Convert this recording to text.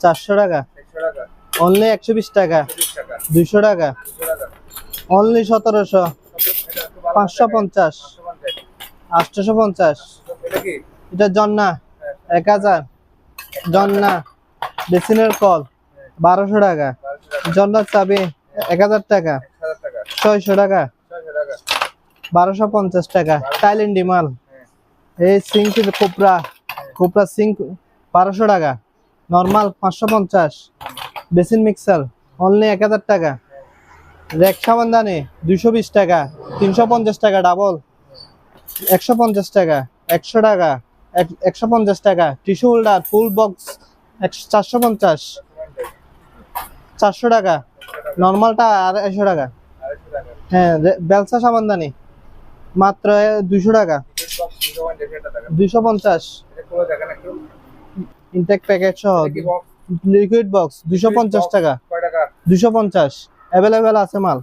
400 টাকা, অনলি 120 টাকা, 200 টাকা, অনলি 1700, 550, 850, এটা জন্না 1000, জন্না বেসিনের কল 1200 টাকা, জন্নার চাবি 1000 টাকা, 600 টাকা, 1250 টাকা, টাইলেন্ডি মাল। এই সিঙ্ক কোপরা সিঙ্ক 1200 টাকা, নরমাল 550, বেসিন মিক্সার অনলি 1000 টাকা, রেক সাবানদানি 220 টাকা, 350 টাকা ডাবল, 150 টাকা, 100 টাকা, 150 টাকা, টিস্যু হোল্ডার ফুল বক্স 450, 400 টাকা, নরমালটা 250 টাকা। হ্যাঁ, বেলসা সাবানদানি মাত্র 200 টাকা, 250, ইনটেক প্যাকেট সহ লিকুইড বক্স 250 টাকা, 250 অ্যাভেলেবেল আছে মাল।